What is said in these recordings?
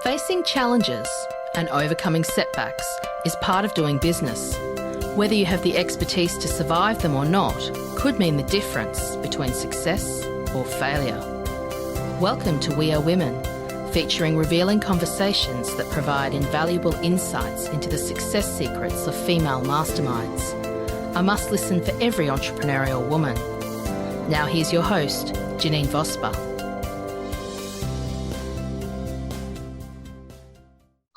Facing challenges and overcoming setbacks is part of doing business. Whether you have the expertise to survive them or not could mean the difference between success or failure. Welcome to We Are Women, featuring revealing conversations that provide invaluable insights into the success secrets of female masterminds. A must listen for every entrepreneurial woman. Now here's your host, Janine Vosper.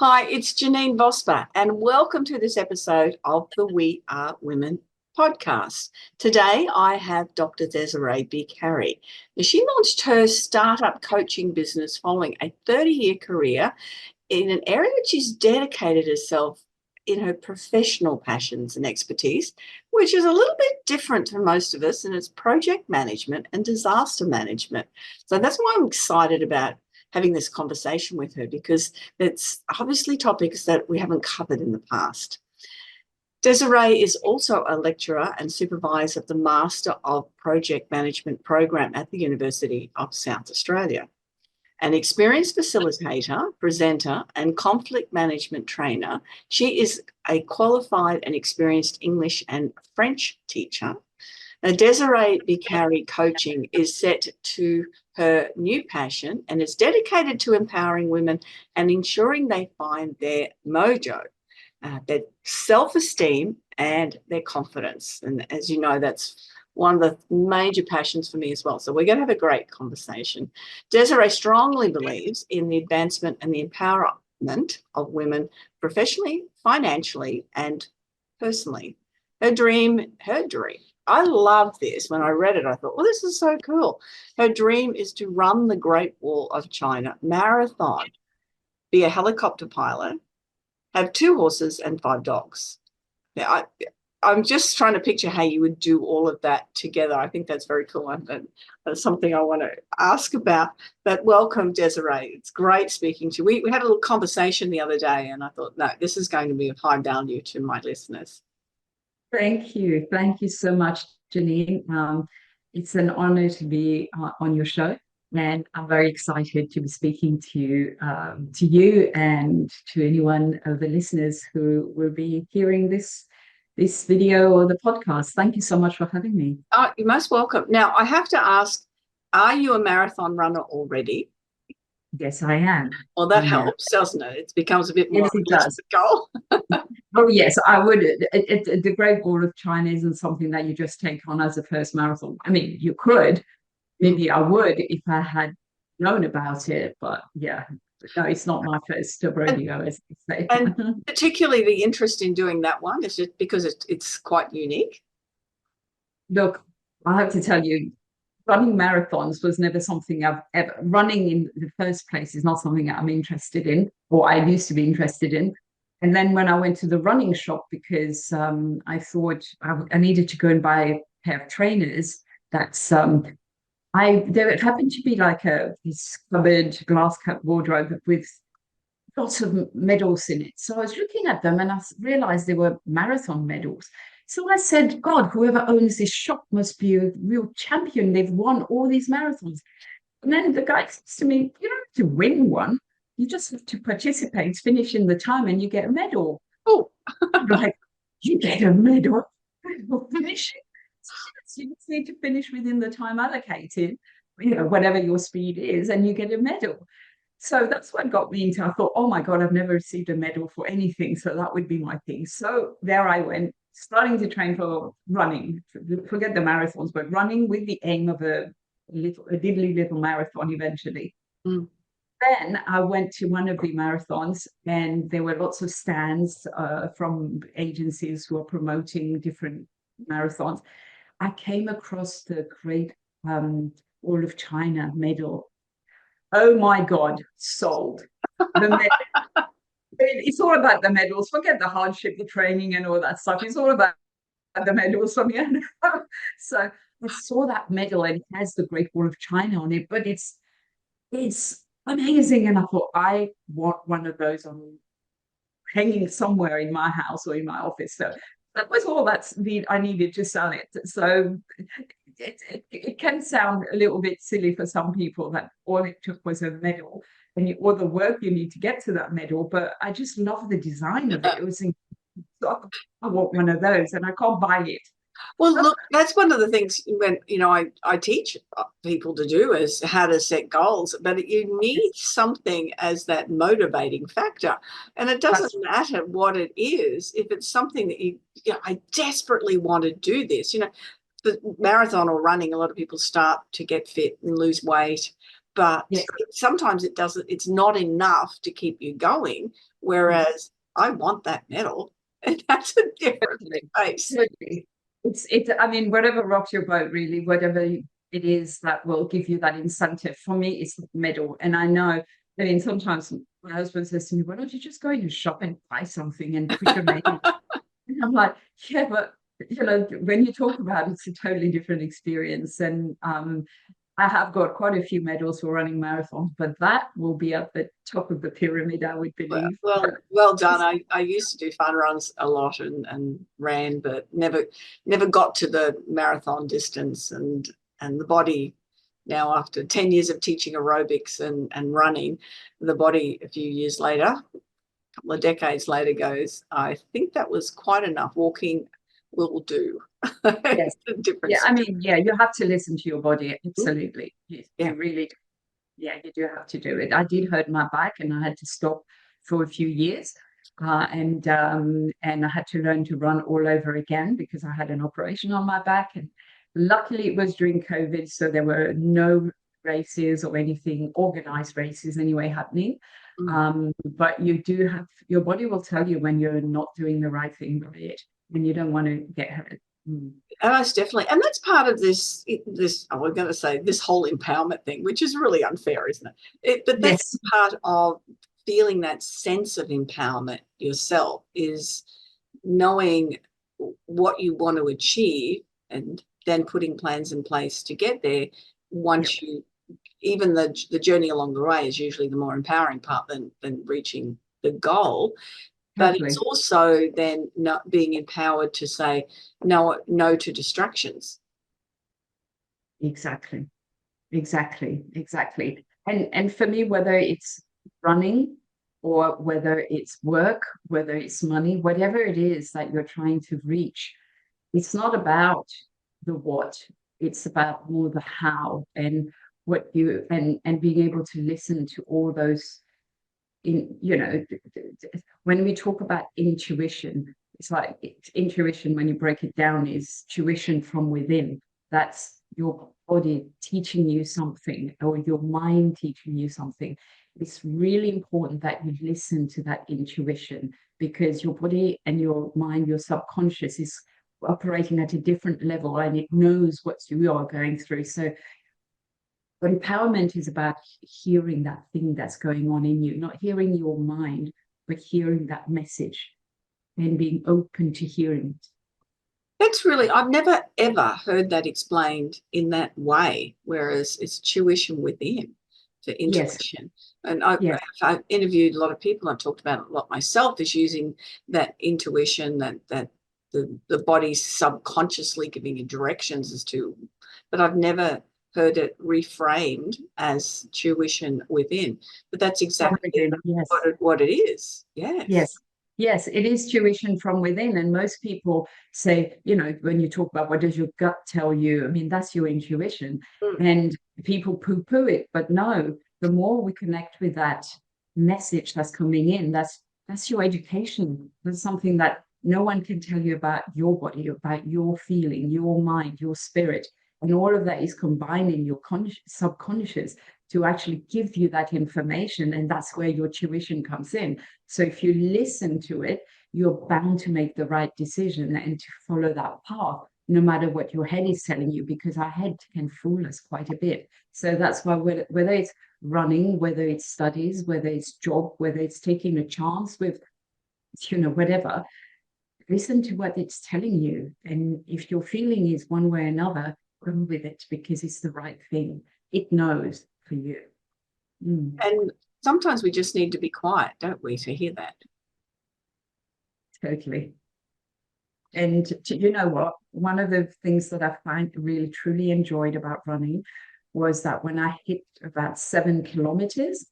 Hi, it's Janine Vosper, and welcome to this episode of the We Are Women podcast. Today, I have Dr. Desiree Beekharry. She launched her startup coaching business following a 30-year career in an area that she's dedicated herself in her professional passions and expertise, which is a little bit different to most of us, and it's project management and disaster management. So that's why I'm excited about having this conversation with her, because it's obviously topics that we haven't covered in the past. Desiree is also a lecturer and supervisor of the Master of Project Management program at the University of South Australia. An experienced facilitator, presenter, and conflict management trainer, she is a qualified and experienced English and French teacher. Now, Desiree Beekharry Coaching is set to her new passion and is dedicated to empowering women and ensuring they find their mojo, their self-esteem and their confidence. And as you know, that's one of the major passions for me as well. So we're going to have a great conversation. Desiree strongly believes in the advancement and the empowerment of women professionally, financially, and personally. Her dream. I love this. When I read it, I thought, well, this is so cool. Her dream is to run the Great Wall of China marathon, be a helicopter pilot, have 2 horses and 5 dogs. Now, I'm just trying to picture how you would do all of that together. I think that's very cool, and that's something I want to ask about. But welcome, Desiree. It's great speaking to you. We had a little conversation the other day, and I thought, no, this is going to be of high value to my listeners. Thank you. Thank you so much, Janine. It's an honor to be on your show, and I'm very excited to be speaking to you and to anyone of the listeners who will be hearing this video or the podcast. Thank you so much for having me. You're most welcome. Now, I have to ask, are you a marathon runner already? Yes, I am. Well, that helps, doesn't it? It becomes a bit more of a goal. Oh, yes, I would. The Great Wall of China isn't something that you just take on as a first marathon. I mean, you could. Maybe I would if I had known about it. But yeah, no, it's not my first rodeo, as they say. And particularly the interest in doing that one is just because it's quite unique. Look, I have to tell you, running marathons was never something I've ever. Running in the first place is not something I'm interested in, or I used to be interested in. And then when I went to the running shop, because I thought I needed to go and buy a pair of trainers, there happened to be like this cupboard, glass cut wardrobe with lots of medals in it. So I was looking at them and I realized they were marathon medals. So I said, God, whoever owns this shop must be a real champion. They've won all these marathons. And then the guy says to me, you don't have to win one. You just have to participate, finish in the time, and you get a medal. Oh, like, you get a medal for finishing? So you just need to finish within the time allocated, whatever your speed is, and you get a medal. So that's what got me into. I thought, oh my God, I've never received a medal for anything, so that would be my thing. So there I went, starting to train for running. Forget the marathons, but running with the aim of a diddly little marathon eventually. Mm. Then I went to one of the marathons, and there were lots of stands from agencies who are promoting different marathons. I came across the Great Wall of China medal. Oh my God, sold. The medal. It's all about the medals. Forget the hardship, the training, and all that stuff. It's all about the medals for me. So I saw that medal, and it has the Great Wall of China on it, but it's amazing. And I thought, I want one of those on hanging somewhere in my house or in my office. So that was all I needed to sell it. So it can sound a little bit silly for some people that all it took was a medal. and all the work you need to get to that medal. But I just love the design of it. It was I want one of those, and I can't buy it. Well, look, that's one of the things when, I teach people to do is how to set goals, but you need something as that motivating factor. And it doesn't matter what it is. If it's something that I desperately want to do this, the marathon or running, a lot of people start to get fit and lose weight, but sometimes it's not enough to keep you going. Whereas I want that medal, and that's a different space. I mean, whatever rocks your boat, really, whatever it is that will give you that incentive. For me, it's the medal. And I know, I mean, sometimes my husband says to me, why don't you just go in the shop and buy something and put your name on? And I'm like, yeah, but, when you talk about it, it's a totally different experience. And I have got quite a few medals for running marathons, but that will be at the top of the pyramid, I would believe. Well done. I used to do fun runs a lot and ran, but never got to the marathon distance. And the body now, after 10 years of teaching aerobics and running, the body a few years later, a couple of decades later, goes, I think that was quite enough. Walking will do. Yes. I mean, you have to listen to your body. Absolutely. You really do. Yeah, you do have to do it. I did hurt my back, and I had to stop for a few years, and I had to learn to run all over again because I had an operation on my back. And luckily, it was during COVID, so there were no races or anything, organized races anyway, happening. But your body will tell you when you're not doing the right thing by it, when you don't want to get hurt. Most definitely. And that's part of this we're going to say this whole empowerment thing, which is really unfair, isn't it? But that's part of feeling that sense of empowerment yourself, is knowing what you want to achieve and then putting plans in place to get there. Once even the journey along the way is usually the more empowering part than reaching the goal. But it's also then not being empowered to say no to distractions. Exactly. And for me, whether it's running or whether it's work, whether it's money, whatever it is that you're trying to reach, it's not about the what, it's about more the how, and what you and being able to listen to all those. When we talk about intuition, it's like intuition, when you break it down, is tuition from within. That's your body teaching you something, or your mind teaching you something. It's really important that you listen to that intuition, because your body and your mind, your subconscious, is operating at a different level, and it knows what you are going through. So empowerment is about hearing that thing that's going on in you, not hearing your mind, but hearing that message and being open to hearing it. That's really, I've never ever heard that explained in that way, whereas it's tuition within for intuition. And I've interviewed a lot of people, I've talked about it a lot myself, is using that intuition, that the body's subconsciously giving you directions as to, but I've never heard it reframed as tuition within. But that's exactly what it is. Yes, it is tuition from within. And most people say, when you talk about what does your gut tell you, I mean, that's your intuition. And people poo-poo it. But no, the more we connect with that message that's coming in, that's your education. That's something that no one can tell you about your body, about your feeling, your mind, your spirit. And all of that is combined in your subconscious to actually give you that information. And that's where your tuition comes in. So if you listen to it, you're bound to make the right decision and to follow that path, no matter what your head is telling you, because our head can fool us quite a bit. So that's why whether it's running, whether it's studies, whether it's job, whether it's taking a chance with, whatever, listen to what it's telling you. And if your feeling is one way or another, go with it, because it's the right thing. It knows for you. And sometimes we just need to be quiet, don't we, to hear that? Totally. And you know what? One of the things that I find really truly enjoyed about running was that when I hit about 7 kilometers,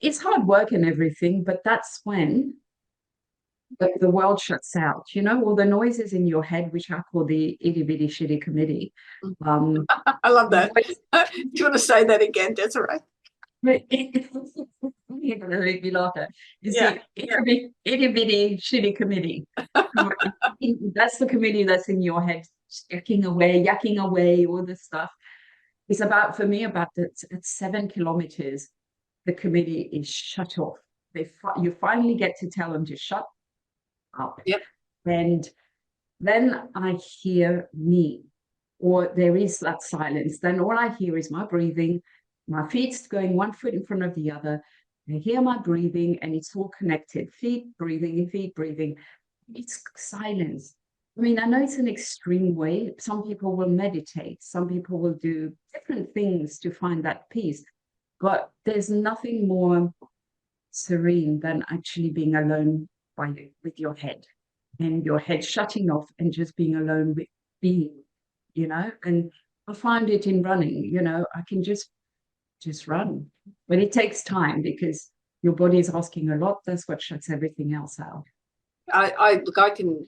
it's hard work and everything, but that's when the world shuts out, all the noises in your head, which I call the itty bitty shitty committee. I love that. Do you want to say that again, Desiree? You're going to make me laugh. It's Yeah, the itty bitty shitty committee. That's the committee that's in your head, yucking away, all this stuff. It's about, for me, about at 7 kilometers, the committee is shut off. You finally get to tell them to shut up. Yep. And then I hear me, or there is that silence. Then all I hear is my breathing, my feet's going one foot in front of the other. I hear my breathing, and it's all connected. Feet breathing. It's silence. I mean, I know it's an extreme way. Some people will meditate. Some people will do different things to find that peace. But there's nothing more serene than actually being alone with your head, and your head shutting off and just being alone with being, and I find it in running, I can just run, but it takes time because your body is asking a lot. That's what shuts everything else out. I can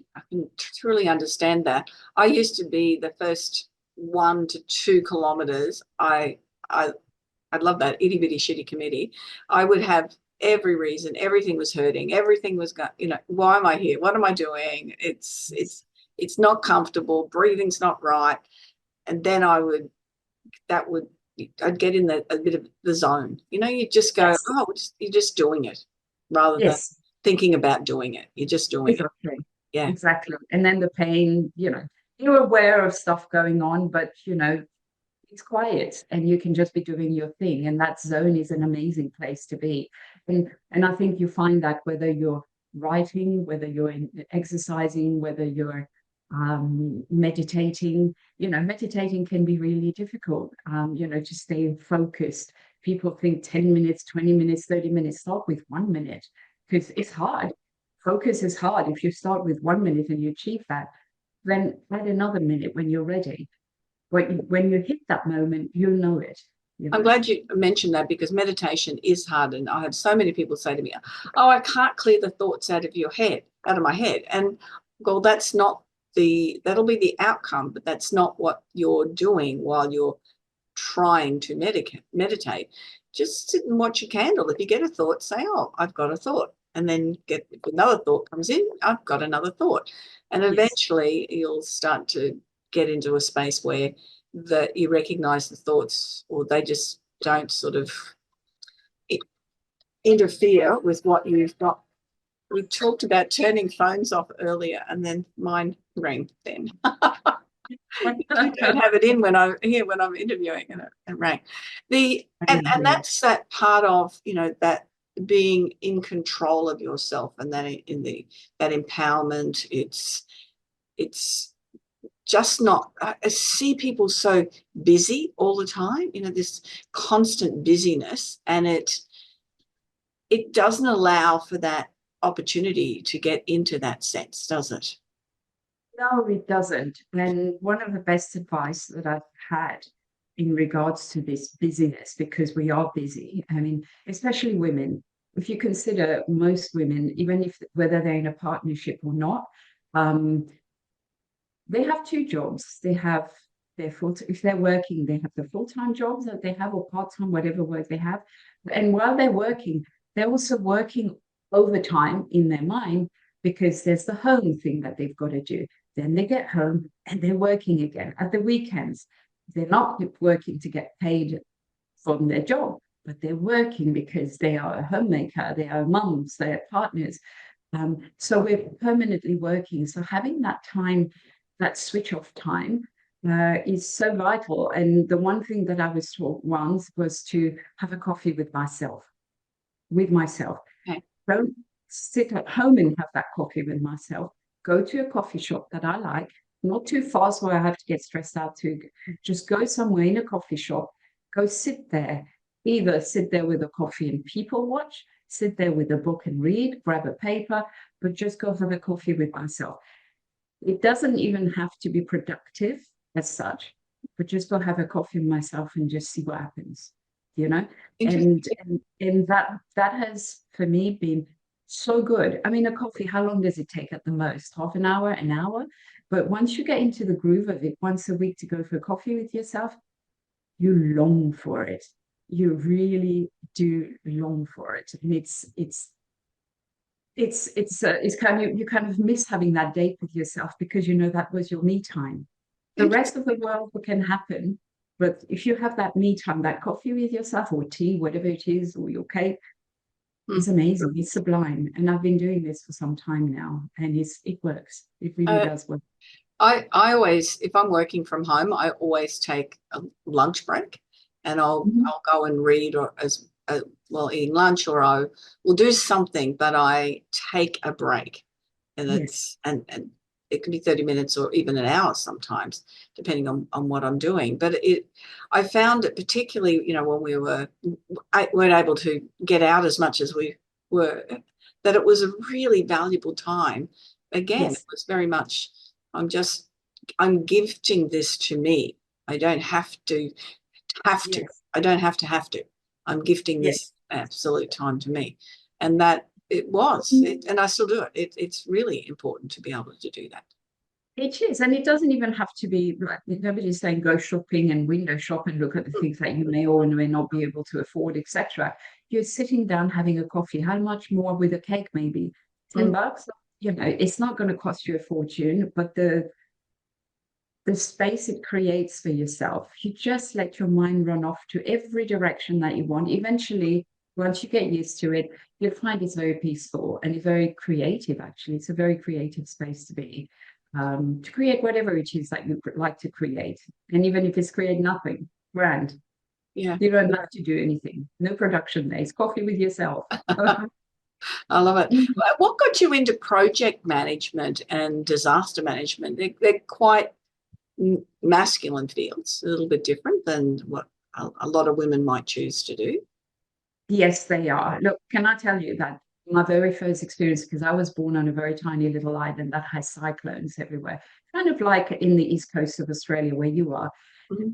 truly understand that. I used to be the first 1 to 2 kilometers. I love that itty bitty shitty committee. I would have every reason. Everything was hurting. Everything was why am I here? What am I doing? It's not comfortable. Breathing's not right. And then I'd get in a bit of the zone. You just go, yes. You're just doing it rather than thinking about doing it. You're just doing it. Yeah, exactly. And then the pain, you're aware of stuff going on, but it's quiet and you can just be doing your thing. And that zone is an amazing place to be. And I think you find that whether you're writing, whether you're exercising, whether you're meditating, meditating can be really difficult, to stay focused. People think 10 minutes, 20 minutes, 30 minutes. Start with 1 minute, because it's hard. Focus is hard. If you start with 1 minute and you achieve that, then add another minute when you're ready. When you hit that moment, you'll know it. I'm glad you mentioned that, because meditation is hard. And I have so many people say to me, I can't clear the thoughts out of my head. And well, that'll be the outcome, but that's not what you're doing while you're trying to meditate. Just sit and watch a candle. If you get a thought, say, I've got a thought. And then if another thought comes in, I've got another thought. And eventually you'll start to get into a space where you recognize the thoughts, or they just don't sort of interfere with what you've got. We talked about turning phones off earlier, and then mine rang then. I don't have it in when I'm interviewing, and it rang. And that's that part of that being in control of yourself, and that that empowerment. It's just not. I see people so busy all the time. This constant busyness, and it doesn't allow for that opportunity to get into that sense, does it? No, it doesn't. And one of the best advice that I've had in regards to this busyness, because we are busy, I mean, especially women, if you consider most women, even whether they're in a partnership or not, they have 2 jobs. They have their if they're working, they have the full-time jobs that they have, or part-time, whatever work they have. And while they're working, they're also working overtime in their mind, because there's the home thing that they've got to do. Then they get home and they're working again at the weekends. They're not working to get paid from their job, but they're working because they are a homemaker, they are mums, they're partners. So we're permanently working. So having that time, that switch off time, is so vital. And the one thing that I was taught once was to have a coffee with myself. Okay. Don't sit at home and have that coffee with myself. Go to a coffee shop that I like, not too fast where I have to get stressed out to. Just go somewhere in a coffee shop, go sit there. Either sit there with a coffee and people watch, sit there with a book and read, grab a paper, but just go have a coffee with myself. It doesn't even have to be productive as such, but just go have a coffee with myself and just see what happens. you know, Interesting. and that has for me been so good. I mean, a coffee, how long does it take at the most? Half an hour, an hour? But once you get into the groove of it, once a week to go for a coffee with yourself, you long for it. You really do long for it. And it's kind of, you kind of miss having that date with yourself because you know that was your me time. The rest of the world can happen, but if you have that me time, that coffee with yourself or tea, whatever it is, or your cake, it's amazing. It's sublime. And I've been doing this for some time now, and it works. It really does work. I always, if I'm working from home, I always take a lunch break, and I'll go and read, or as well, eating lunch, or I will do something, but I take a break, and it's and it can be 30 minutes or even an hour sometimes, depending on what I'm doing. But I found it particularly, when we weren't able to get out as much as we were, that it was a really valuable time. Again, it was very much, I'm gifting this to me. I don't have to. I don't have to. I'm gifting this absolute time to me. And that it was, and I still do it. It's really important to be able to do that. It is, and it doesn't even have to be like, nobody's saying go shopping and window shop and look at the things that you may or may not be able to afford, etc. You're sitting down having a coffee. How much more with a cake? Maybe $10. It's not going to cost you a fortune, but the space it creates for yourself, you just let your mind run off to every direction that you want. Eventually, once you get used to it, you'll find it's very peaceful and it's very creative, actually. It's a very creative space to be, to create whatever it is that you like to create. And even if it's create nothing, grand. Yeah. You don't have to do anything. No production days, coffee with yourself. I love it. What got you into project management and disaster management? They're quite masculine fields, a little bit different than what a lot of women might choose to do. Yes, they are. Look, can I tell you that my very first experience, because I was born on a very tiny little island that has cyclones everywhere, kind of like in the east coast of Australia where you are.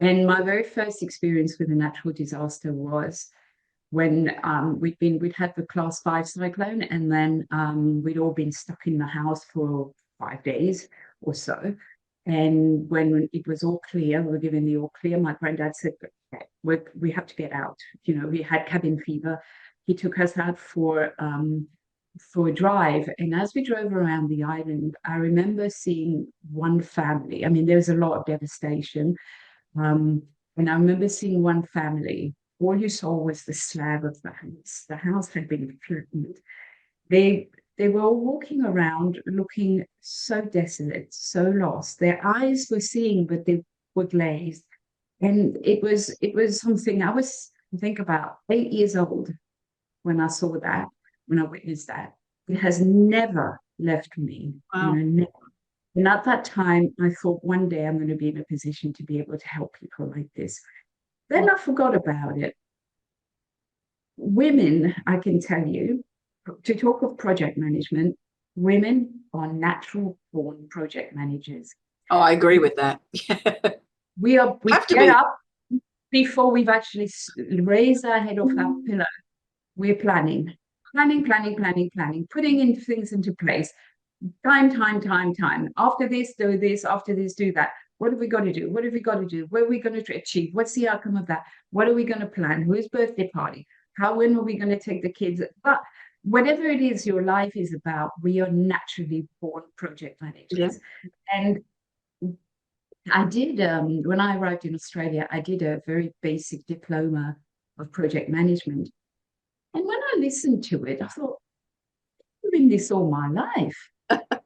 And my very first experience with a natural disaster was when we'd had the class 5 cyclone, and then we'd all been stuck in the house for 5 days or so. And when it was all clear, we were given the all clear, my granddad said, we have to get out. We had cabin fever. He took us out for a drive. And as we drove around the island, I remember seeing one family. I mean, there was a lot of devastation. And I remember seeing one family. All you saw was the slab of the house. The house had been flattened. They were all walking around looking so desolate, so lost. Their eyes were seeing, but they were glazed. And it was something I think about 8 years old when I saw that, when I witnessed that. It has never left me. Wow. Never. And at that time, I thought one day I'm going to be in a position to be able to help people like this. Then I forgot about it. Women, I can tell you, to talk of project management, women are natural born project managers. Oh, I agree with that. We get up before we've actually raised our head off our pillow. We're planning, putting in things into place. Time. After this, do this. After this, do that. What have we got to do? What have we got to do? Where are we going to achieve? What's the outcome of that? What are we going to plan? Whose birthday party? When are we going to take the kids? But whatever it is your life is about, we are naturally born project managers. And I did, when I arrived in Australia, I did a very basic diploma of project management. And when I listened to it, I thought, I've been doing this all my life.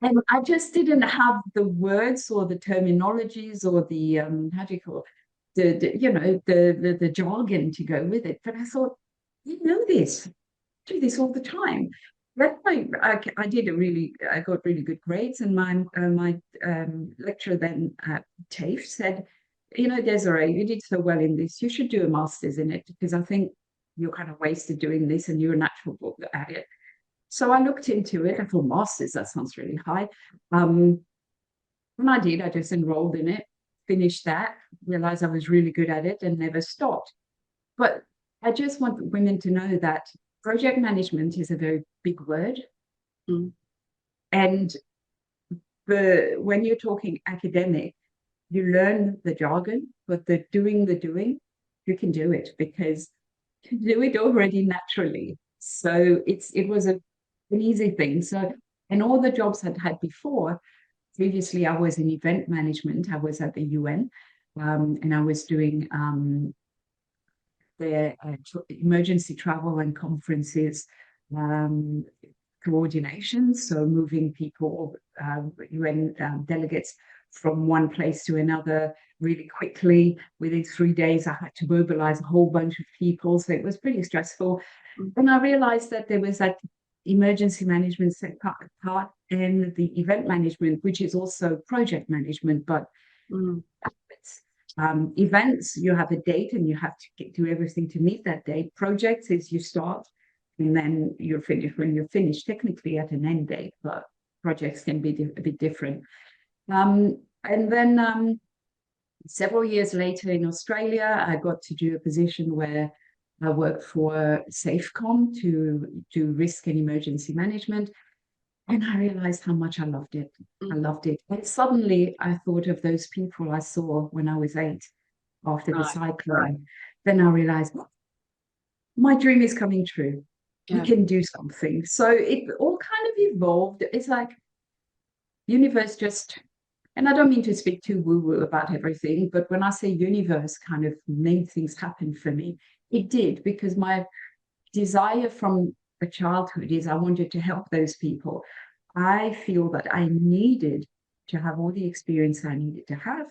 And I just didn't have the words or the terminologies or the, how do you call it? The jargon to go with it. But I thought, you know this, I do this all the time. I got really good grades, and my lecturer then at TAFE said, Desiree, you did so well in this, you should do a master's in it, because I think you're kind of wasted doing this and you're a natural at it. So I looked into it. I thought, masters, that sounds really high. When I did, I just enrolled in it, finished that, realized I was really good at it and never stopped. But I just want women to know that project management is a very big word. Mm. And when you're talking academic, you learn the jargon, but the doing, you can do it because you do it already naturally. So it was an easy thing. So, and all the jobs I'd had before, previously I was in event management. I was at the UN, and I was doing the emergency travel and conferences coordination, so moving people, UN delegates from one place to another really quickly. Within 3 days, I had to mobilize a whole bunch of people, so it was pretty stressful. And I realized that there was that emergency management part and the event management, which is also project management, but events, you have a date and you have to do everything to meet that date. Projects is you start and then you're finished when you're finished, technically at an end date, but projects can be a bit different. And then several years later in Australia, I got to do a position where I worked for SafeCom to do risk and emergency management. And I realized how much I loved it. I loved it. And suddenly I thought of those people I saw when I was 8 after the cyclone. Right. Then I realized my dream is coming true. Yeah. We can do something. So it all kind of evolved. It's like universe just, and I don't mean to speak too woo-woo about everything, but when I say universe kind of made things happen for me, it did, because my desire from a childhood is I wanted to help those people. I feel that I needed to have all the experience I needed to have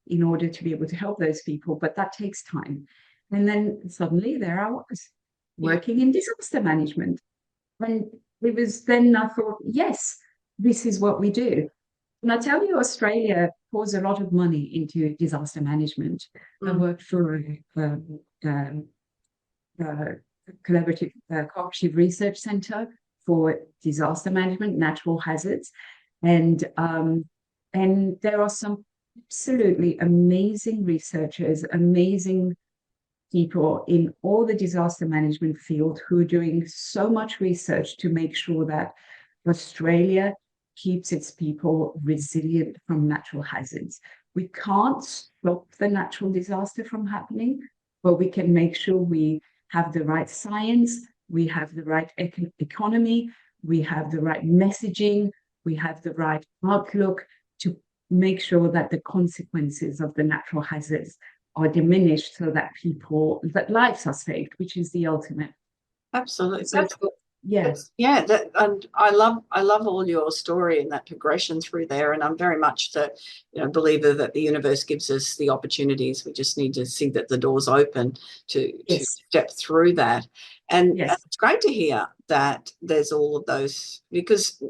in order to be able to help those people, but that takes time. And then suddenly there I was working in disaster management. And it was then I thought, yes, this is what we do. And I tell you, Australia pours a lot of money into disaster management. I worked for a cooperative research center for disaster management, natural hazards, and there are some absolutely amazing researchers, amazing people in all the disaster management field who are doing so much research to make sure that Australia keeps its people resilient from natural hazards. We can't stop the natural disaster from happening, but we can make sure we have the right science, we have the right economy, we have the right messaging, we have the right outlook to make sure that the consequences of the natural hazards are diminished so that lives are saved, which is the ultimate. Absolutely. Yes. Yeah. And I love all your story and that progression through there. And I'm very much the believer that the universe gives us the opportunities. We just need to see that the door's open to step through that. And it's great to hear that there's all of those, because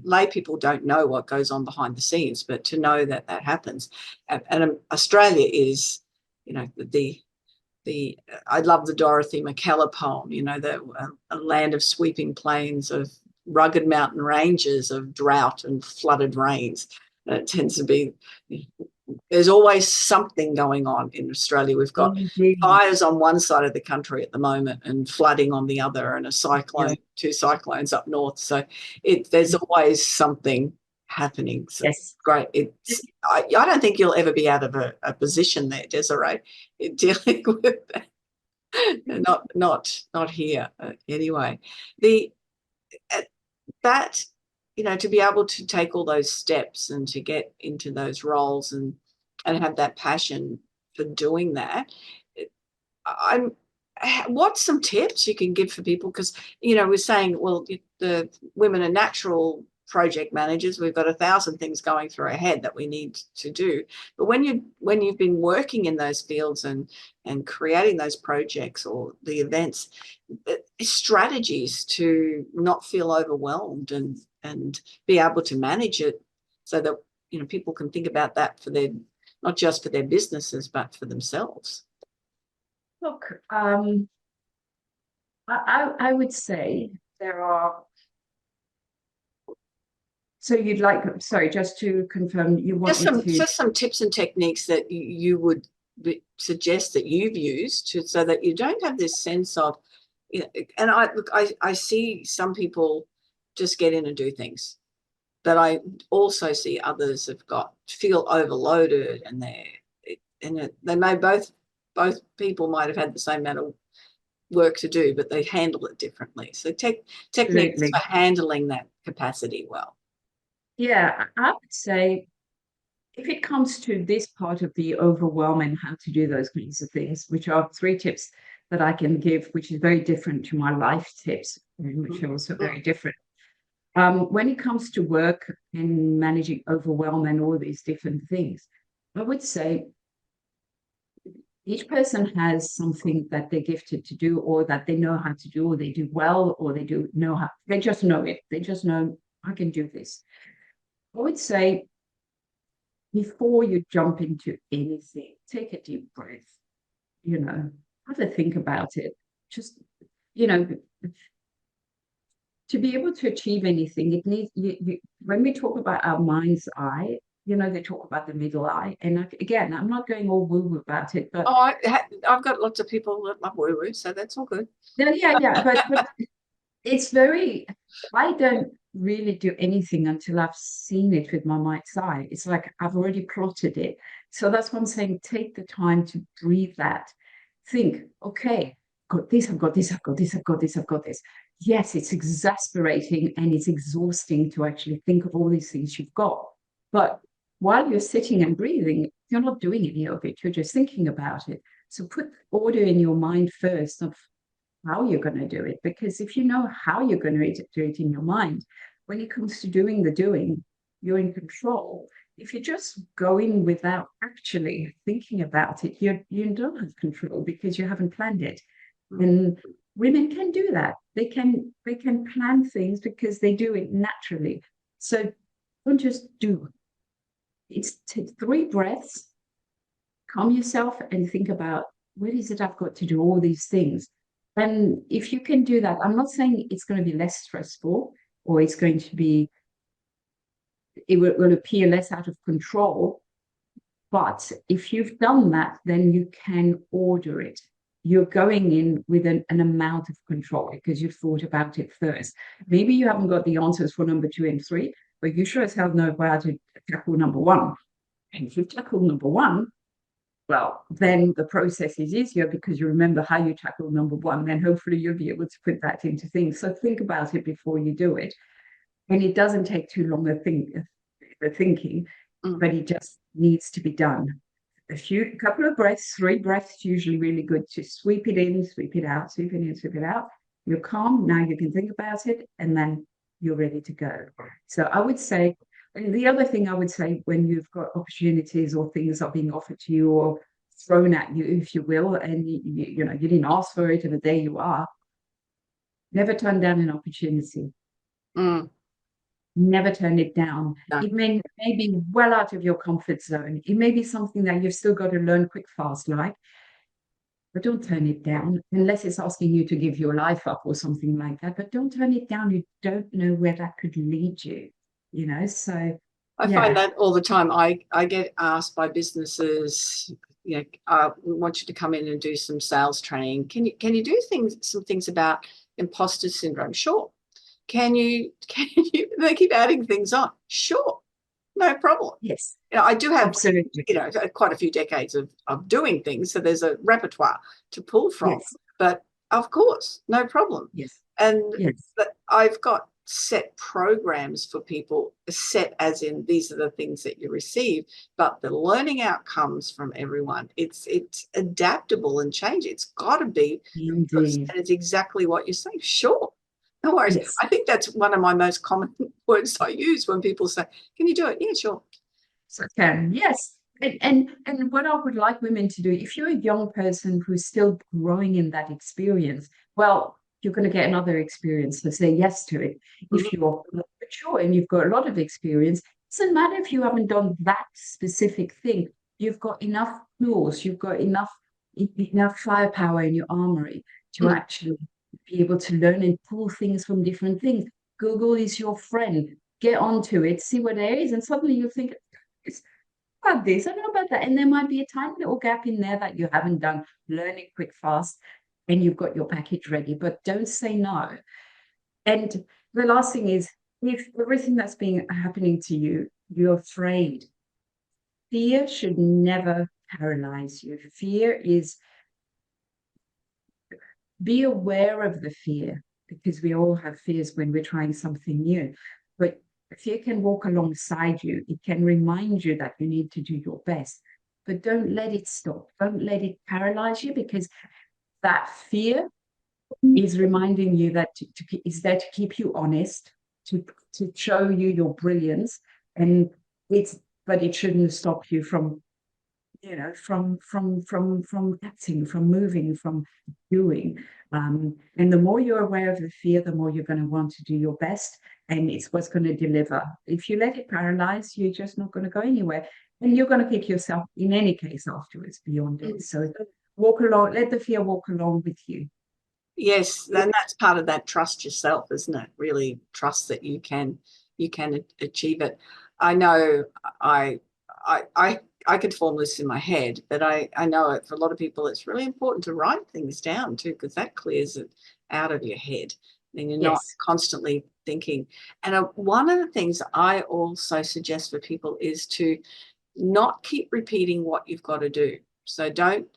lay people don't know what goes on behind the scenes, but to know that that happens. And Australia is, I love the Dorothy McKellar poem, a land of sweeping plains, of rugged mountain ranges, of drought and flooded rains. And it tends to be, there's always something going on in Australia. We've got fires on one side of the country at the moment and flooding on the other, and a cyclone, 2 cyclones up north. So there's always something happening. So it's great. I don't think you'll ever be out of a position there, Desiree, dealing with that. Not here anyway. To be able to take all those steps and to get into those roles and have that passion for doing that. What's some tips you can give for people? Because we're saying, well, the women are natural project managers. We've got 1,000 things going through our head that we need to do. But when you've been working in those fields and creating those projects or the events, strategies to not feel overwhelmed and be able to manage it, so that people can think about that for their, not just for their businesses, but for themselves. Look, I would say there are. So you'd like, sorry, just to confirm, you want just some tips and techniques that you would suggest that you've used so that you don't have this sense of, and I see some people just get in and do things, but I also see others have feel overloaded, and they may both people might have had the same amount of work to do, but they handle it differently. So techniques for handling that capacity well. Yeah, I would say if it comes to this part of the overwhelm and how to do those kinds of things, which are 3 tips that I can give, which is very different to my life tips, which are also very different. When it comes to work and managing overwhelm and all these different things, I would say each person has something that they're gifted to do, or that they know how to do, or they do well, or they just know it. They just know, I can do this. I would say before you jump into anything, take a deep breath, have a think about it. Just, to be able to achieve anything, it needs, when we talk about our mind's eye, they talk about the middle eye. And again, I'm not going all woo-woo about it, but I've got lots of people that love woo-woo, so that's all good. Yeah. But it's I don't really do anything until I've seen it with my mind's eye. It's like I've already plotted it. So that's what I'm saying. Take the time to breathe that. Think, okay, got this, I've got this, I've got this, I've got this, I've got this. Yes, it's exasperating and it's exhausting to actually think of all these things you've got. But while you're sitting and breathing, you're not doing any of it. You're just thinking about it. So put order in your mind first of how you're going to do it. Because if you know how you're going to do it in your mind, when it comes to doing the doing, you're in control. If you just go in without actually thinking about it, you don't have control because you haven't planned it. And women can do that. They can plan things because they do it naturally. So don't just do. It's take 3 breaths, calm yourself, and think about, what is it I've got to do all these things? And if you can do that, I'm not saying it's going to be less stressful, or it's going to be, it will appear less out of control. But if you've done that, then you can order it. You're going in with an amount of control because you've thought about it first. Maybe you haven't got the answers for number 2 and 3, but you sure as hell know how to tackle number 1. And if you tackle number 1, well, then the process is easier because you remember how you tackle number 1. Then hopefully you'll be able to put that into things. So think about it before you do it. And it doesn't take too long the thinking, but it just needs to be done. A couple of breaths, 3 breaths, usually really good to sweep it in, sweep it out, sweep it in, sweep it out. You're calm. Now you can think about it, and then you're ready to go. So I would say, and the other thing I would say, when you've got opportunities or things are being offered to you or thrown at you, if you will, and you didn't ask for it, and there you are, never turn down an opportunity. Never turn it down. No. It may be well out of your comfort zone. It may be something that you've still got to learn quick, fast, but don't turn it down unless it's asking you to give your life up or something like that. But don't turn it down. You don't know where that could lead you, so I find that all the time. I get asked by businesses, we want you to come in and do some sales training. Can you do some things about imposter syndrome? Sure. Can you they keep adding things on? Sure. No problem. Yes. I do have absolutely. Quite a few decades of doing things, so there's a repertoire to pull from. Yes. But of course, no problem. Yes. And but I've got set programs for people, set as in these are the things that you receive, but the learning outcomes from everyone, it's adaptable and change. It's got to be. Indeed. And it's exactly what you say. Sure. No worries. Yes. I think that's one of my most common words I use when people say, can you do it? Yeah, sure. So can, yes. And what I would like women to do, if you're a young person who's still growing in that experience, well, you're going to get another experience, so say yes to it. If you're mature and you've got a lot of experience, it doesn't matter if you haven't done that specific thing. You've got enough tools, you've got enough firepower in your armory to actually be able to learn and pull things from different things. Google is your friend. Get onto it, see what there is, and suddenly you think, about this, I don't know about that. And there might be a tiny little gap in there that you haven't done. Learn it quick, fast, and you've got your package ready. But don't say no. And the last thing is, if everything that's been happening to you, you're afraid. Fear should never paralyze you. Fear is, be aware of the fear, because we all have fears when we're trying something new. But fear can walk alongside you. It can remind you that you need to do your best. But don't let it stop. Don't let it paralyze you, because that fear is reminding you that is there to keep you honest, to show you your brilliance, and but it shouldn't stop you from from acting, from moving, from doing. And the more you're aware of the fear, the more you're going to want to do your best, and it's what's going to deliver. If you let it paralyze, you're just not going to go anywhere, and you're going to pick yourself in any case afterwards beyond it. So walk along, let the fear walk along with you. Yes, and that's part of that trust yourself, isn't it? Really trust that you can achieve it. I know I could form this in my head, but I know it for a lot of people it's really important to write things down too, because that clears it out of your head and you're not constantly thinking. And one of the things I also suggest for people is to not keep repeating what you've got to do. So don't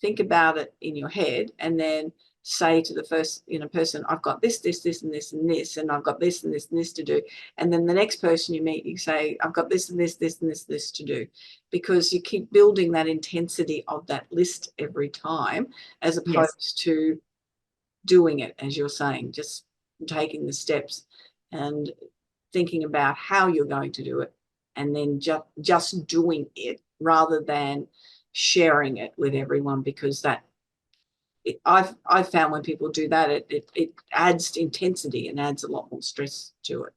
think about it in your head and then say to the first person, I've got this and this and this, and I've got this and this and this to do. And then the next person you meet, you say, I've got this and this and this to do, because you keep building that intensity of that list every time, as opposed to doing it, as you're saying, just taking the steps and thinking about how you're going to do it, and then just doing it rather than sharing it with everyone, because that I've found when people do that, it adds intensity and adds a lot more stress to it.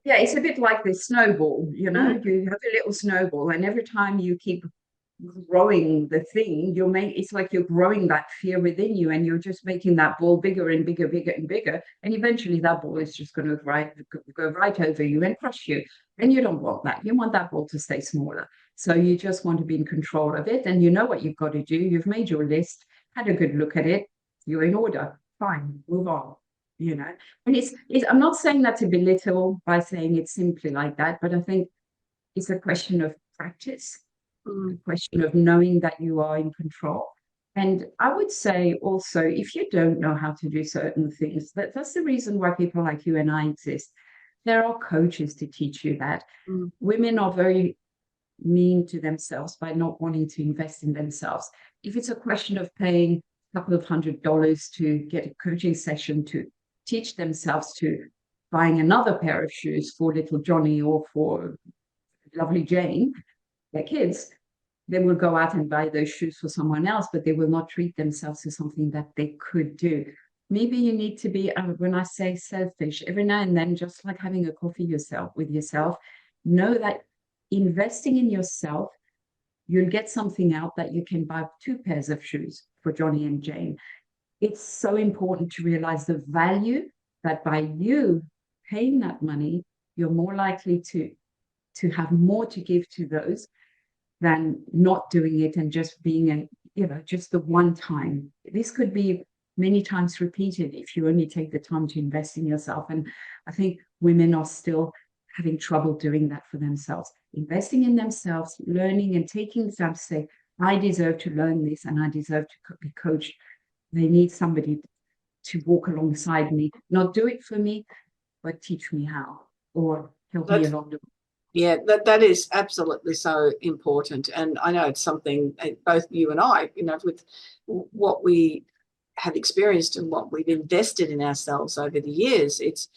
Yeah, it's a bit like the snowball, you have a little snowball, and every time you keep growing the thing, it's like you're growing that fear within you, and you're just making that ball bigger and bigger and bigger, and eventually that ball is just going to go right over you and crush you. And you don't want that. You want that ball to stay smaller. So you just want to be in control of it, and you know what you've got to do. You've made your list, had a good look at it, you're in order. Fine, move on. And I'm not saying that to belittle by saying it's simply like that, but I think it's a question of practice, a question of knowing that you are in control. And I would say also, if you don't know how to do certain things, that's the reason why people like you and I exist. There are coaches to teach you that. Women are very mean to themselves by not wanting to invest in themselves. If it's a question of paying a couple of $100s to get a coaching session to teach themselves, to buying another pair of shoes for little Johnny or for lovely Jane, their kids, they will go out and buy those shoes for someone else, but they will not treat themselves as something that they could do. Maybe you need to be, when I say selfish, every now and then, just like having a coffee with yourself, know that investing in yourself, you'll get something out that you can buy 2 pairs of shoes for Johnny and Jane. It's so important to realize the value that by you paying that money, you're more likely to have more to give to those than not doing it and just being just the one time. This could be many times repeated if you only take the time to invest in yourself. And I think women are still having trouble doing that for themselves, investing in themselves, learning and taking the time to say, I deserve to learn this and I deserve to be coached. They need somebody to walk alongside me, not do it for me, but teach me how, or help me along the way. Yeah, that is absolutely so important. And I know it's something both you and I, with what we have experienced and what we've invested in ourselves over the years, it's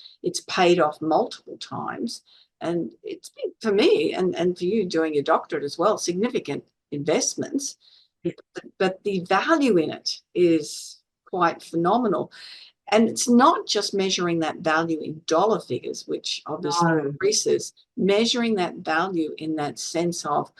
paid off multiple times. And it's been, for me and for you doing your doctorate as well, significant investments. But the value in it is quite phenomenal. And it's not just measuring that value in dollar figures, which obviously increases, measuring that value in that sense of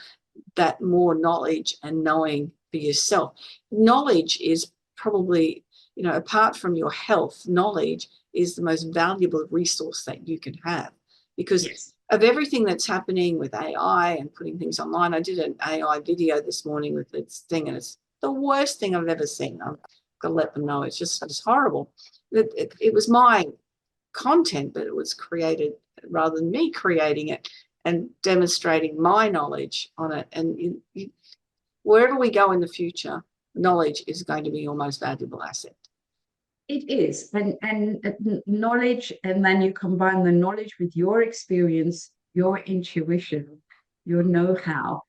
that more knowledge and knowing for yourself. Knowledge is probably, apart from your health, knowledge is the most valuable resource that you can have, because of everything that's happening with AI and putting things online. I did an AI video this morning with this thing, and it's the worst thing I've ever seen. I've got to let them know it's horrible. It was my content, but it was created rather than me creating it and demonstrating my knowledge on it. And wherever we go in the future, knowledge is going to be your most valuable asset. It is, and knowledge, and then you combine the knowledge with your experience, your intuition, your know-how,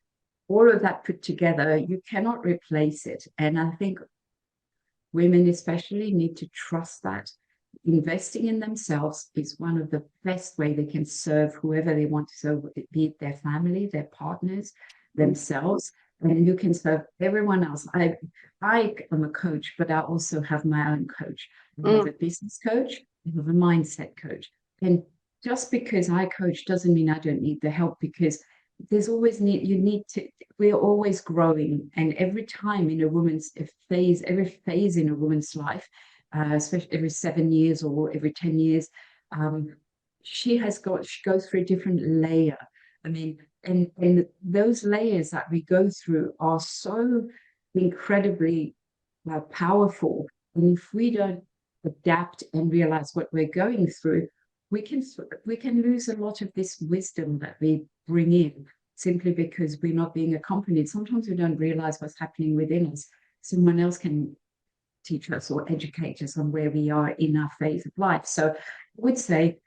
all of that put together, you cannot replace it. And I think women especially need to trust that. Investing in themselves is one of the best way they can serve whoever they want to serve, be it their family, their partners, themselves, and you can serve everyone else. I am a coach, but I also have my own coach. I have a business coach, I have a mindset coach. And just because I coach doesn't mean I don't need the help, because there's always we're always growing. And every time in a woman's phase, every phase in a woman's life, especially every 7 years or every 10 years, she goes through a different layer. I mean, and those layers that we go through are so incredibly powerful. And if we don't adapt and realize what we're going through, we can lose a lot of this wisdom that we bring in simply because we're not being accompanied. Sometimes we don't realize what's happening within us. Someone else can teach us or educate us on where we are in our phase of life. So I would say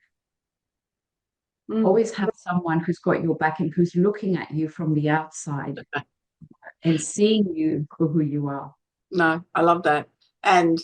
always have someone who's got your back and who's looking at you from the outside and seeing you for who you are. No, I love that. And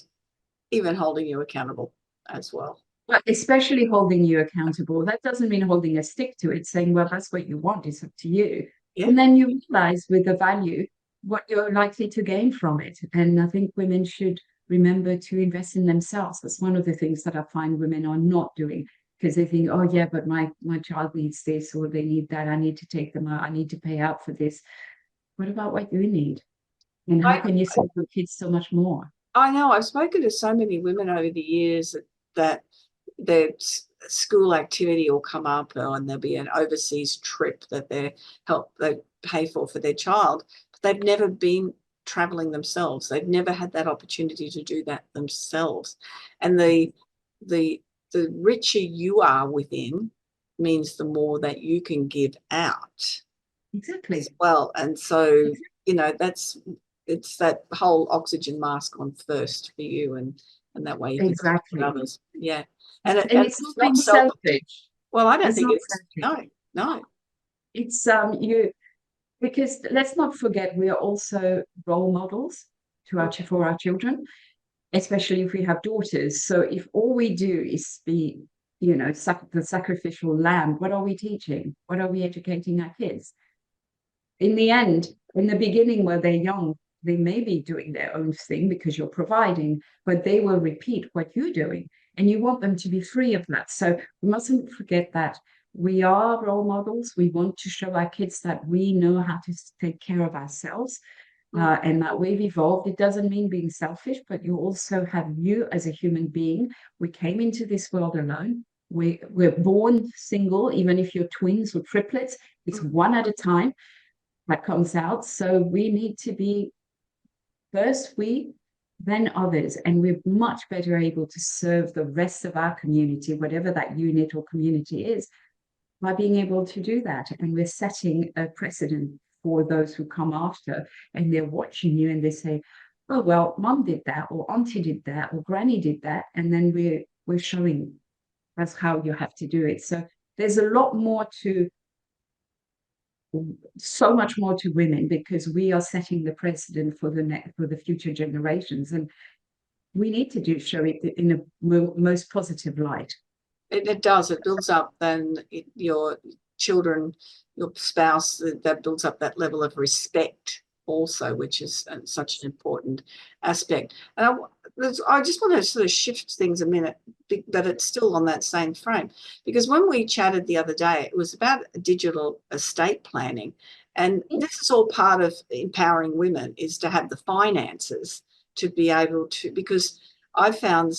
even holding you accountable as well. But especially holding you accountable. That doesn't mean holding a stick to it, saying, well, that's what you want, it's up to you. Yeah. And then you realize with the value what you're likely to gain from it. And I think women should remember to invest in themselves. That's one of the things that I find women are not doing, because they think, oh yeah, but my child needs this or they need that. I need to take them out. I need to pay out for this. What about what you need? And how can you serve your kids so much more? I know. I've spoken to so many women over the years that their school activity will come up, and there'll be an overseas trip that they pay for their child, but they've never been traveling themselves. They've never had that opportunity to do that themselves. And the richer you are within means the more that you can give out. Exactly. As well. And so, it's that whole oxygen mask on first for you, and that way you can exactly others. Yeah. And it's not being selfish. Well, I don't think it's no. It's because let's not forget we are also role models for our children, especially if we have daughters. So if all we do is be, the sacrificial lamb, what are we teaching? What are we educating our kids? In the end, in the beginning, where they're young, they may be doing their own thing because you're providing, but they will repeat what you're doing, and you want them to be free of that. So we mustn't forget that we are role models. We want to show our kids that we know how to take care of ourselves, and that we've evolved. It doesn't mean being selfish, but you also have you as a human being. We came into this world alone. We're born single, even if you're twins or triplets, it's one at a time that comes out. So we need to be first we, then others, and we're much better able to serve the rest of our community, whatever that unit or community is, by being able to do that. And we're setting a precedent for those who come after, and they're watching you and they say, oh, well, mum did that, or auntie did that, or granny did that. And then we're showing that's how you have to do it. So there's a lot more so much more to women, because we are setting the precedent for the future generations, and we need to show it in a most positive light. It does. It builds up then your children, your spouse. That builds up that level of respect also, which is such an important aspect. And I just want to sort of shift things a minute, but it's still on that same frame, because when we chatted the other day, it was about digital estate planning, and this is all part of empowering women, is to have the finances to be able to, because I found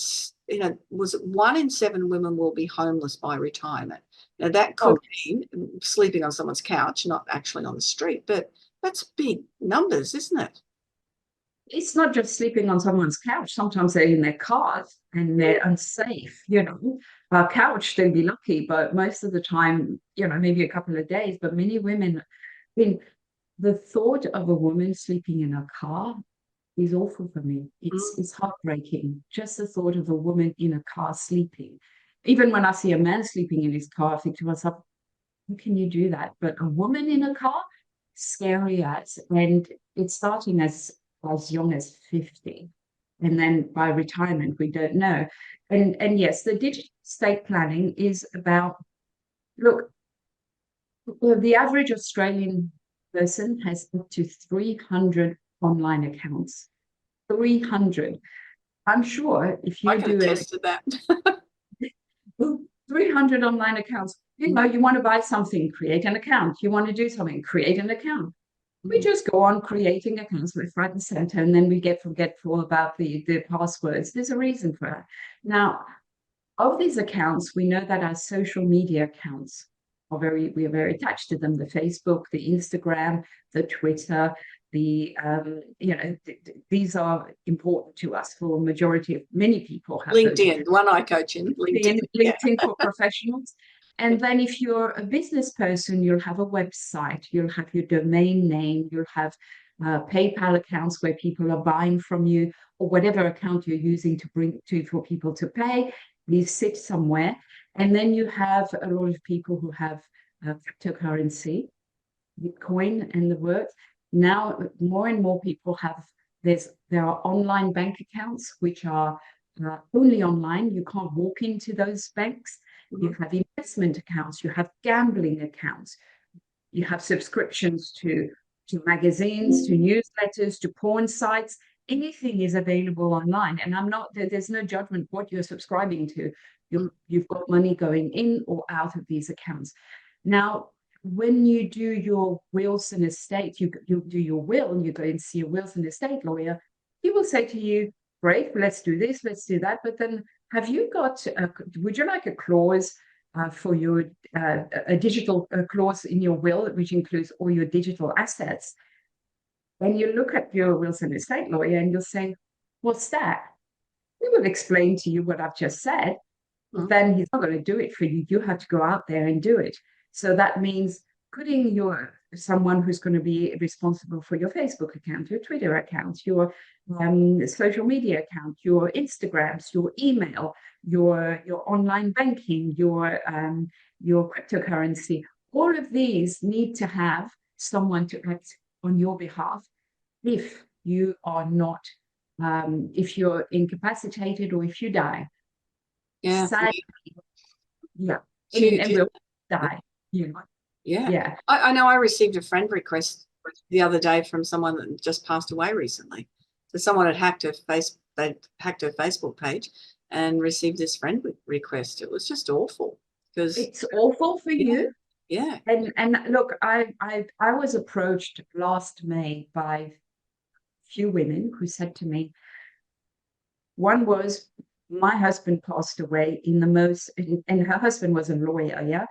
was it 1 in 7 women will be homeless by retirement. Now, that could mean sleeping on someone's couch, not actually on the street, but that's big numbers, isn't it? It's not just sleeping on someone's couch. Sometimes they're in their cars and they're unsafe, A couch, they'd be lucky, but most of the time, maybe a couple of days. But many women, I mean, the thought of a woman sleeping in a car is awful for me. It's heartbreaking. Just the thought of a woman in a car sleeping. Even when I see a man sleeping in his car, I think to myself, how can you do that? But a woman in a car, scary as, and it's starting as young as 50. And then by retirement, we don't know. And yes, the digital estate planning is about, look, the average Australian person has up to 300 online accounts. 300. I'm sure if you do attest to that. 300 online accounts, you want to buy something, create an account. You want to do something, create an account. We just go on creating accounts left, right, and center, and then we get forgetful about the passwords. There's a reason for that. Now, of these accounts, we know that our social media accounts we are very attached to them. The Facebook, the Instagram, the Twitter, these are important to us for a majority of many people. Have LinkedIn, the one I coach in. LinkedIn for professionals. And then if you're a business person, you'll have a website, you'll have your domain name, you'll have PayPal accounts where people are buying from you, or whatever account you're using for people to pay. These sit somewhere. And then you have a lot of people who have cryptocurrency, Bitcoin and the works. Now, more and more people there are online bank accounts, which are only online. You can't walk into those banks. You have investment accounts, you have gambling accounts, you have subscriptions to magazines, to newsletters, to porn sites. Anything is available online. And there's no judgment what you're subscribing to. You've got money going in or out of these accounts. Now, when you do your wills and estate, you do your will and you go and see a wills and estate lawyer, he will say to you, great, let's do this, let's do that. But then would you like a clause for your a digital clause in your will, which includes all your digital assets? When you look at your wills and estate lawyer and you'll say, what's that? He will explain to you what I've just said. Then he's not going to do it for you. You have to go out there and do it. So that means putting someone who's going to be responsible for your Facebook account, your Twitter account, your social media account, your Instagrams, your email, your online banking, your cryptocurrency. All of these need to have someone to act on your behalf if you are not, if you're incapacitated or if you die. Yeah. Sadly, yeah. And we'll die. Yeah. I know I received a friend request the other day from someone that just passed away recently. So someone had hacked her Facebook page and received this friend request. It was just awful. Because it's awful for you. Yeah. And look, I was approached last May by a few women who said to me, one was, my husband passed away and her husband was a lawyer, yeah?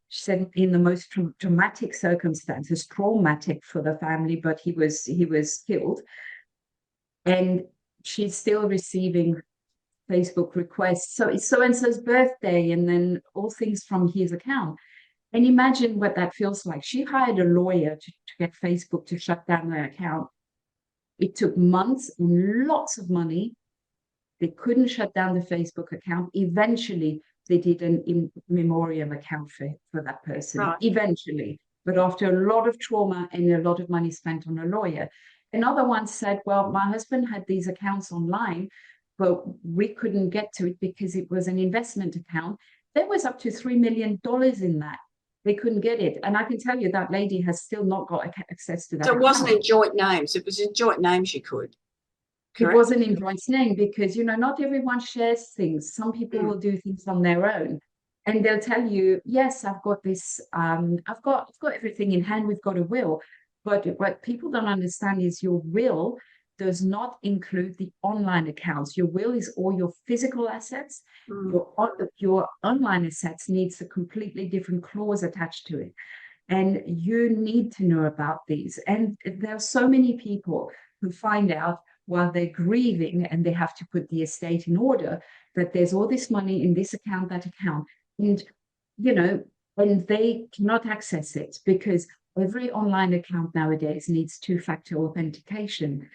She said in the most traumatic circumstances, traumatic for the family, but he was killed. And she's still receiving Facebook requests. So it's so-and-so's birthday, and then all things from his account. And imagine what that feels like. She hired a lawyer to get Facebook to shut down their account. It took months and lots of money. They couldn't shut down the Facebook account. Eventually, they did an in memoriam account for that person, eventually. But after a lot of trauma and a lot of money spent on a lawyer. Another one said, well, my husband had these accounts online, but we couldn't get to it because it was an investment account. There was up to $3 million in that. They couldn't get it. And I can tell you that lady has still not got access to that. So it wasn't in joint names. If it was in joint names, you could. Correct? It wasn't in joint name because, not everyone shares things. Some people will do things on their own. And they'll tell you, yes, I've got this, I've got everything in hand. We've got a will. But what people don't understand is your will does not include the online accounts. Your will is all your physical assets. Your online assets needs a completely different clause attached to it. And you need to know about these. And there are so many people who find out while they're grieving and they have to put the estate in order that there's all this money in this account, that account. And, and they cannot access it because every online account nowadays needs two-factor authentication.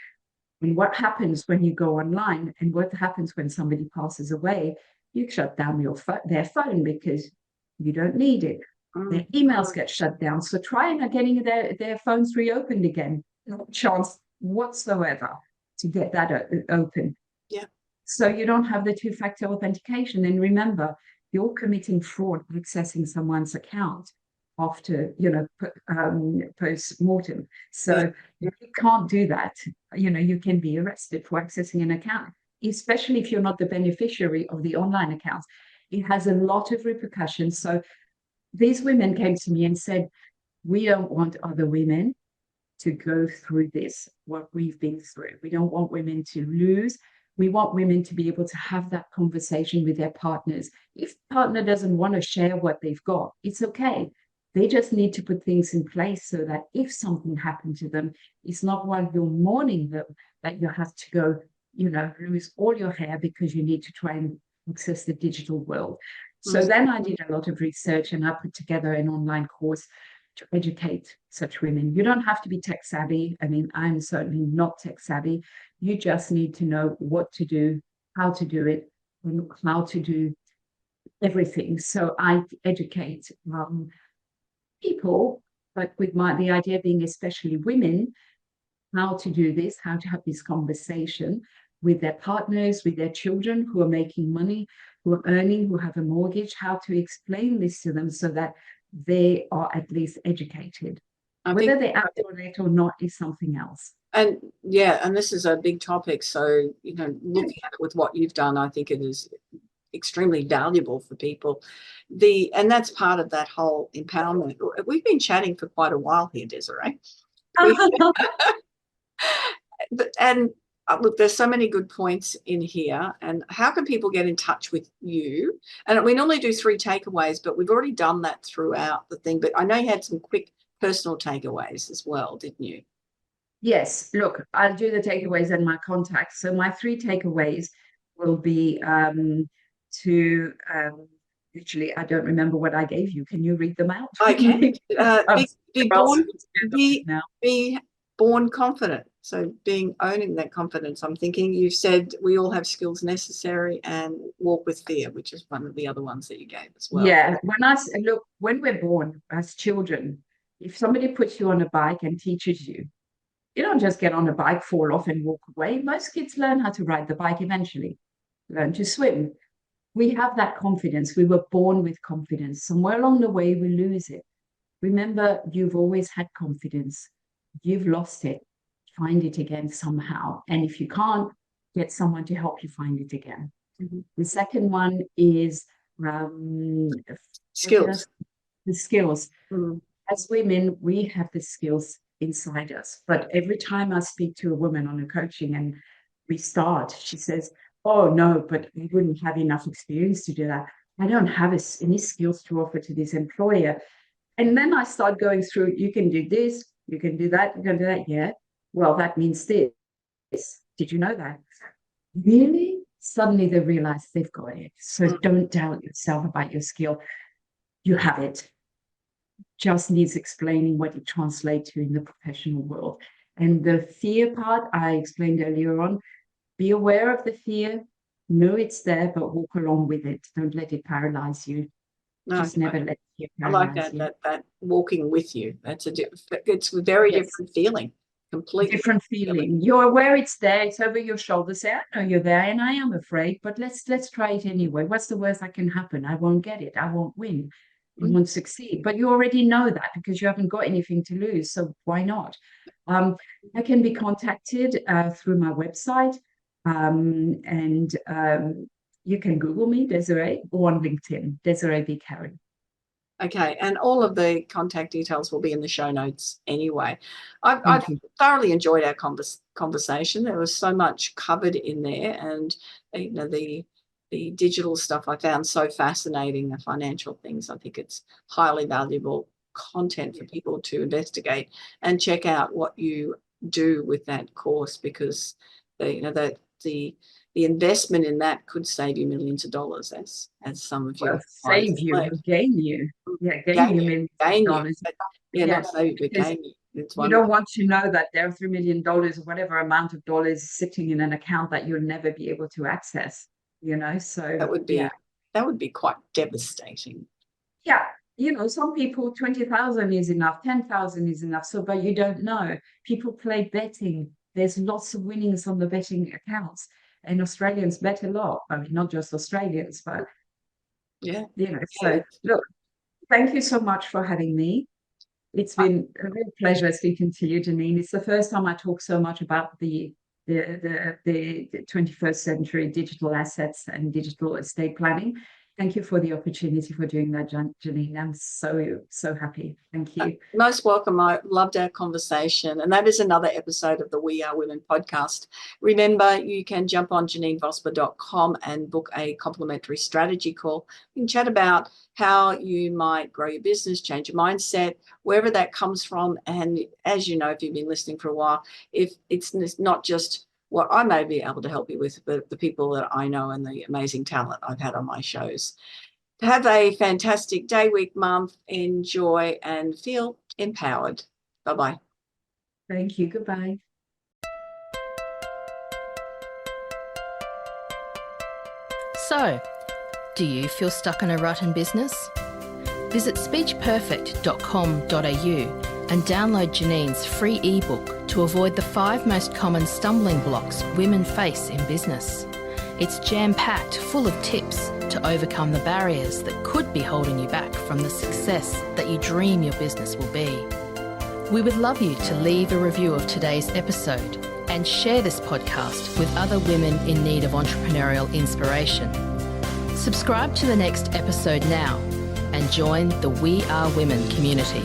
And what happens when you go online and what happens when somebody passes away, you shut down their phone because you don't need it. Their emails get shut down. So try and getting their phones reopened again. No chance whatsoever to get that open. Yeah. So you don't have the two-factor authentication. And remember, you're committing fraud accessing someone's account after, post-mortem. So you can't do that. You can be arrested for accessing an account, especially if you're not the beneficiary of the online accounts. It has a lot of repercussions. So these women came to me and said, we don't want other women to go through this, what we've been through. We don't want women to lose. We want women to be able to have that conversation with their partners. If the partner doesn't want to share what they've got, it's okay. They just need to put things in place so that if something happened to them, it's not while you're mourning them that you have to go, lose all your hair because you need to try and access the digital world. So then I did a lot of research and I put together an online course to educate such women. You don't have to be tech savvy. I mean, I'm certainly not tech savvy. You just need to know what to do, how to do it, and how to do everything. So I educate people, but with the idea being especially women, how to do this, how to have this conversation with their partners, with their children who are making money, who are earning, who have a mortgage, how to explain this to them so that they are at least educated. Whether they act on it or not is something else. And this is a big topic. So, looking at it with what you've done, I think it is extremely valuable for people. And that's part of that whole empowerment. We've been chatting for quite a while here, Desiree. And look, there's so many good points in here. And how can people get in touch with you? And we normally do 3 takeaways, but we've already done that throughout the thing. But I know you had some quick personal takeaways as well, didn't you? Yes. Look, I'll do the takeaways and my contacts. So my 3 takeaways will be literally, I don't remember what I gave you. Can you read them out? Okay. Be born confident. So owning that confidence. I'm thinking you said we all have skills necessary and walk with fear, which is one of the other ones that you gave as well. Yeah. When we're born as children, if somebody puts you on a bike and teaches you, you don't just get on a bike, fall off and walk away. Most kids learn how to ride the bike eventually, learn to swim. We have that confidence. We were born with confidence. Somewhere along the way, we lose it. Remember, you've always had confidence. You've lost it. Find it again somehow. And if you can't, get someone to help you find it again. The second one is skills. The skills. As women, we have the skills inside us. But every time I speak to a woman on a coaching and we start, she says, oh, no, but I wouldn't have enough experience to do that. I don't have any skills to offer to this employer. And then I start going through, you can do this, you can do that, you can do that. Yeah. Well, that means this. Did you know that? Really? Suddenly they realize they've got it. So don't doubt yourself about your skill. You have it. Just needs explaining what it translates to in the professional world. And the fear part I explained earlier on, be aware of the fear, know it's there, but walk along with it. Don't let it paralyze you. Just never let it paralyze you. I like that walking with you. It's a very different feeling. Completely different feeling. You're aware it's there, it's over your shoulder. Say, I know you're there and I am afraid, but let's try it anyway. What's the worst that can happen? I won't get it. I won't win. I won't succeed. But you already know that because you haven't got anything to lose. So why not? I can be contacted through my website. You can Google me, Desiree, or on LinkedIn, Desiree Beekharry. Okay, and all of the contact details will be in the show notes anyway. I've Thank you. thoroughly enjoyed our conversation. There was so much covered in there, and the digital stuff I found so fascinating. The financial things, I think it's highly valuable content for people to investigate and check out what you do with that course, because the investment in that could save you millions of dollars, as some of Well, your clients save you learned. and gain you. Yeah, gain Gain you you, millions of gain you. dollars. Yeah, Yeah, not save you, but because gain you. It's you don't wonderful. want to know that there are $3 million or whatever amount of dollars sitting in an account that you'll never be able to access. So That would yeah. be quite devastating. Yeah, some people 20,000 is enough, 10,000 is enough. So, but you don't know. People play betting. There's lots of winnings on the betting accounts, and Australians bet a lot. I mean, not just Australians, but Yeah. So look, thank you so much for having me. It's been a real pleasure speaking to you, Janine. It's the first time I talk so much about the 21st century digital assets and digital estate planning. Thank you for the opportunity for doing that, Janine. I'm so happy. Thank you. Most welcome. I loved our conversation. And that is another episode of the We Are Women podcast. Remember, you can jump on JanineVosper.com and book a complimentary strategy call. You can chat about how you might grow your business, change your mindset, wherever that comes from. And as you know, if you've been listening for a while, if it's not just what I may be able to help you with, but the people that I know and the amazing talent I've had on my shows. Have a fantastic day, week, month. Enjoy and feel empowered. Bye-bye. Thank you. Goodbye. So, do you feel stuck in a rut in business? Visit speechperfect.com.au and download Janine's free ebook to avoid the 5 most common stumbling blocks women face in business. It's jam-packed full of tips to overcome the barriers that could be holding you back from the success that you dream your business will be. We would love you to leave a review of today's episode and share this podcast with other women in need of entrepreneurial inspiration. Subscribe to the next episode now and join the We Are Women community.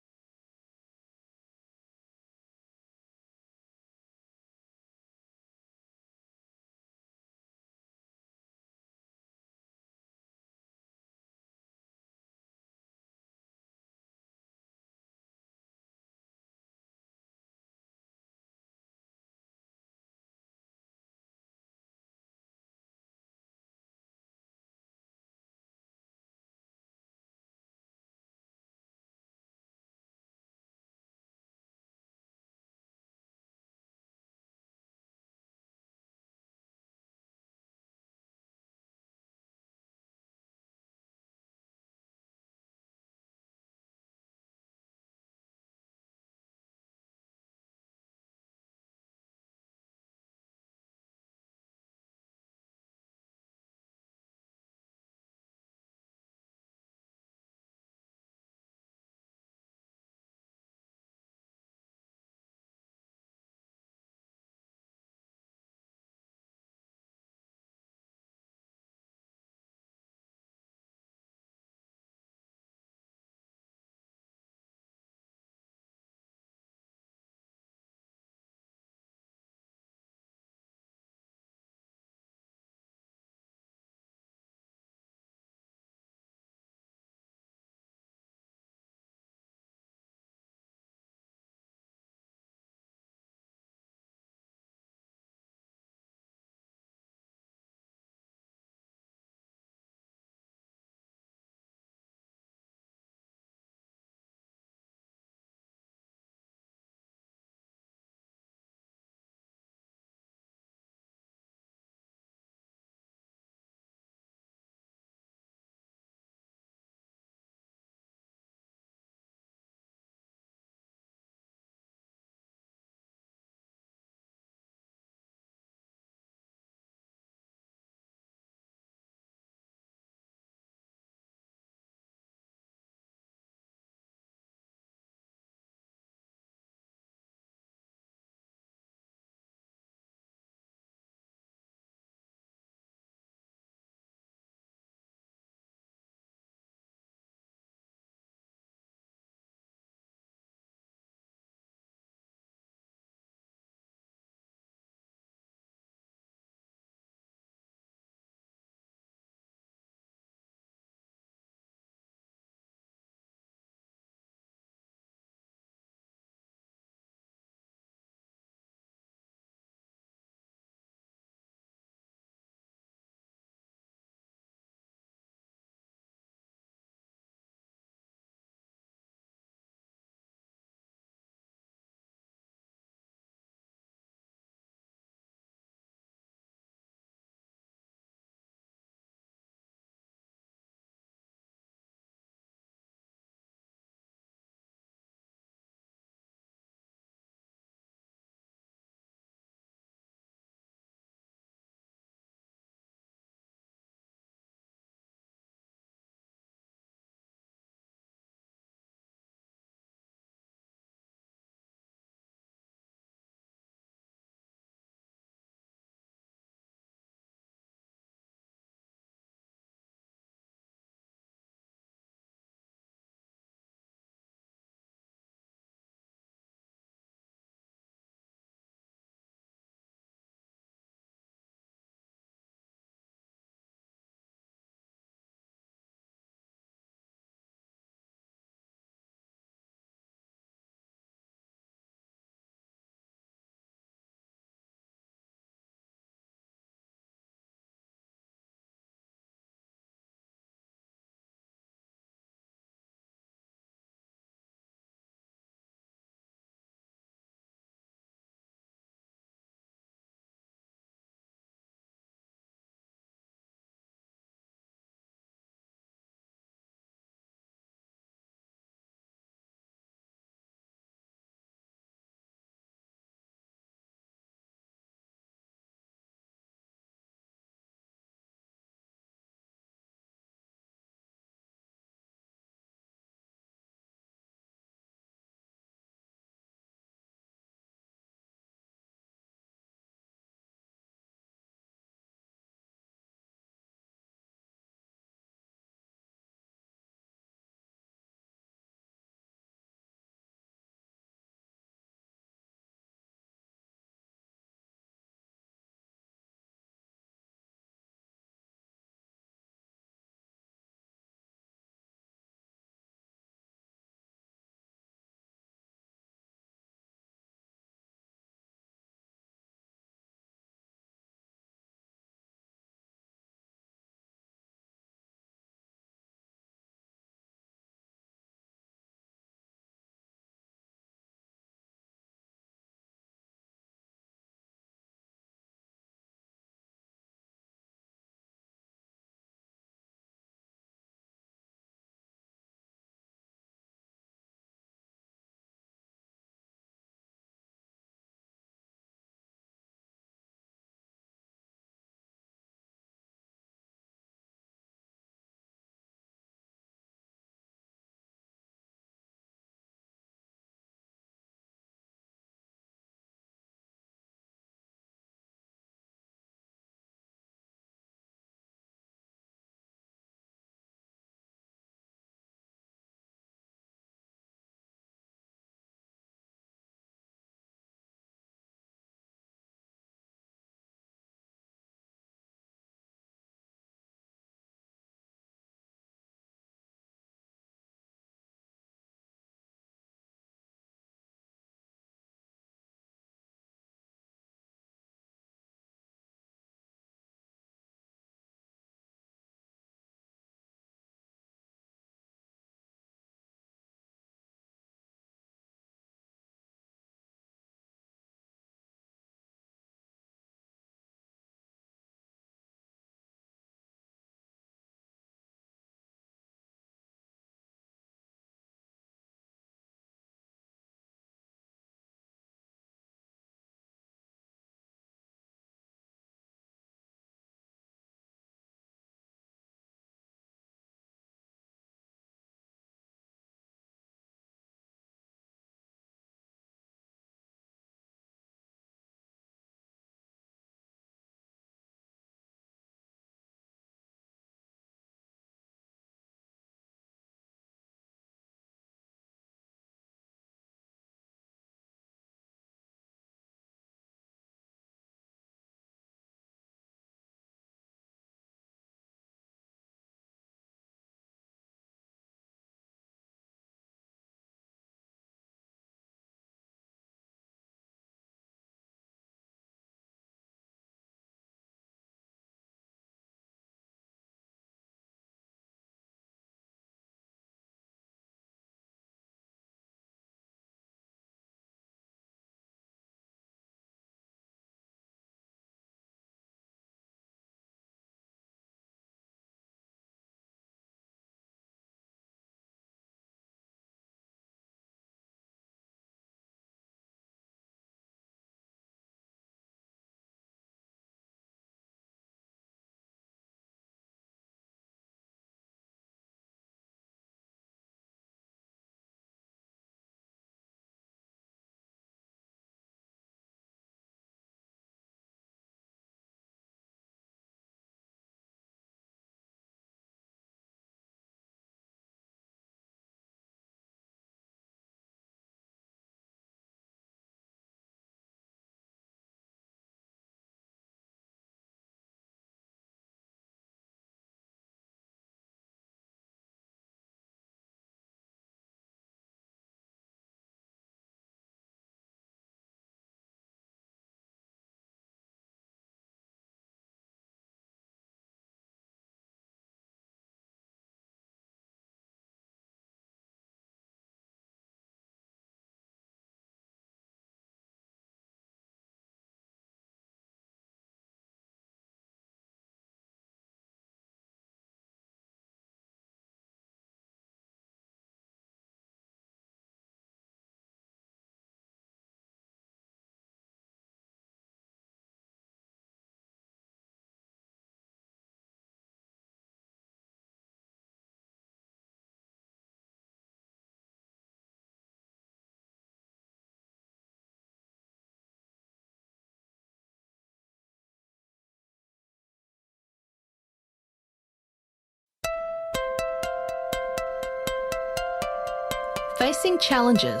Facing challenges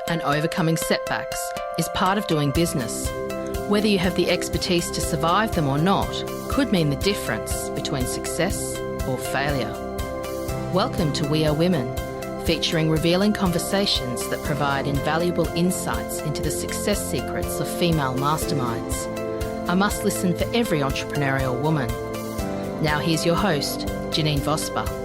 and overcoming setbacks is part of doing business. Whether you have the expertise to survive them or not could mean the difference between success or failure. Welcome to We Are Women, featuring revealing conversations that provide invaluable insights into the success secrets of female masterminds. A must listen for every entrepreneurial woman. Now here's your host, Janine Vosper.